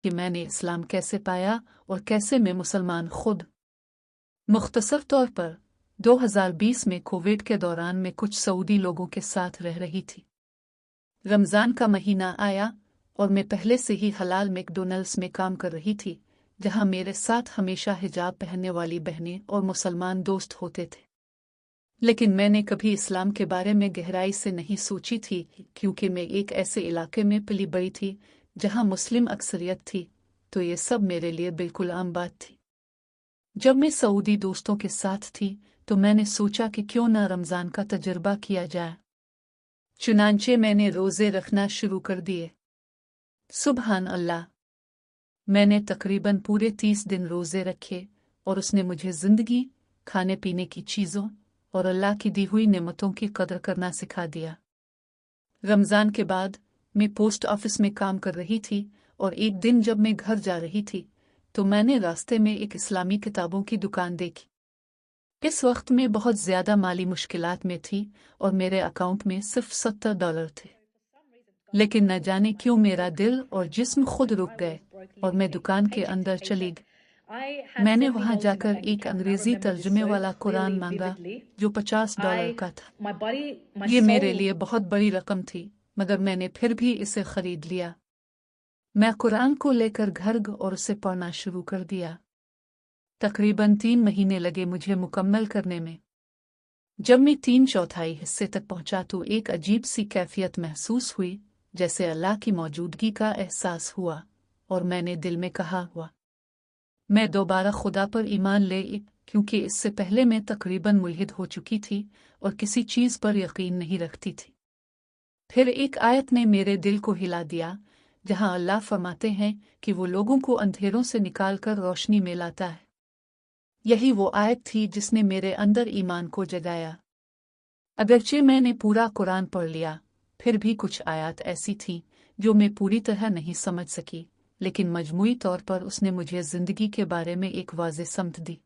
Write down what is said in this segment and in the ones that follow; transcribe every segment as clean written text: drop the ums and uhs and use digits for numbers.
कि मैंने इस्लाम कैसे पाया और कैसे मैं मुसलमान खुद। मुख्तसर तौर पर 2020 में कोविड के दौरान मैं कुछ सऊदी लोगों के साथ रह रही थी। रमज़ान का महीना आया और मैं पहले से ही हलाल मैकडोनल्ड्स में काम कर रही थी, जहां मेरे साथ हमेशा हिजाब पहनने वाली बहनें और मुसलमान दोस्त होते थे। लेकिन मैंने कभी इस्लाम के बारे में गहराई से नहीं सोची थी, क्योंकि मैं एक ऐसे इलाके में पली बड़ी थी जहां मुस्लिम अक्सरियत थी, तो ये सब मेरे लिए बिल्कुल आम बात थी। जब मैं सऊदी दोस्तों के साथ थी तो मैंने सोचा कि क्यों न रमज़ान का तजुर्बा किया जाए। चुनांचे मैंने रोज़े रखना शुरू कर दिए। सुबहान अल्लाह, मैंने तकरीबन पूरे 30 दिन रोज़े रखे और उसने मुझे ज़िंदगी, खाने पीने की चीज़ों और अल्लाह की दी हुई नेमतों की कदर करना सिखा दिया। रमज़ान के बाद मैं पोस्ट ऑफिस में काम कर रही थी और एक दिन जब मैं घर जा रही थी तो मैंने रास्ते में एक इस्लामी किताबों की दुकान देखी। इस वक्त मैं बहुत ज़्यादा माली मुश्किलात में थी और मेरे अकाउंट में सिर्फ $70 थे। लेकिन न जाने क्यों मेरा दिल और जिस्म खुद रुक गए और मैं दुकान के अंदर चली गई। मैंने वहां जाकर एक अंग्रेजी तर्जुमे वाला कुरान मांगा जो $50 का था। ये मेरे लिए बहुत बड़ी रकम थी, मगर मैंने फिर भी इसे खरीद लिया। मैं कुरान को लेकर घर और उसे पढ़ना शुरू कर दिया। तकरीबन 3 महीने लगे मुझे मुकम्मल करने में। जब मैं 3/4 हिस्से तक पहुंचा तो एक अजीब सी कैफियत महसूस हुई, जैसे अल्लाह की मौजूदगी का एहसास हुआ, और मैंने दिल में कहा हुआ मैं दोबारा खुदा पर ईमान ले, क्योंकि इससे पहले मैं तकरीबन मुल्हिद हो चुकी थी और किसी चीज़ पर यकीन नहीं रखती थी। फिर एक आयत ने मेरे दिल को हिला दिया, जहां अल्लाह फरमाते हैं कि वो लोगों को अंधेरों से निकालकर रोशनी में लाता है। यही वो आयत थी जिसने मेरे अंदर ईमान को जगाया। अगरचे मैंने पूरा कुरान पढ़ लिया, फिर भी कुछ आयत ऐसी थीं जो मैं पूरी तरह नहीं समझ सकी, लेकिन मजमूई तौर पर उसने मुझे ज़िंदगी के बारे में एक वाज़ेह समत दी।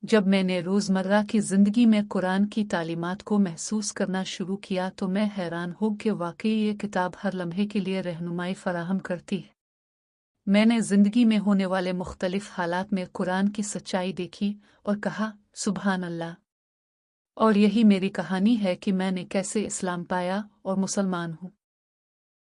जब मैंने रोज़मर्रा की ज़िंदगी में कुरान की तालीमात को महसूस करना शुरू किया तो मैं हैरान हो कि वाकई ये किताब हर लम्हे के लिए रहनुमाई फराहम करती है। मैंने ज़िंदगी में होने वाले मुख्तलिफ हालात में कुरान की सच्चाई देखी और कहा, सुबहान अल्लाह। और यही मेरी कहानी है कि मैंने कैसे इस्लाम पाया और मुसलमान हूँ।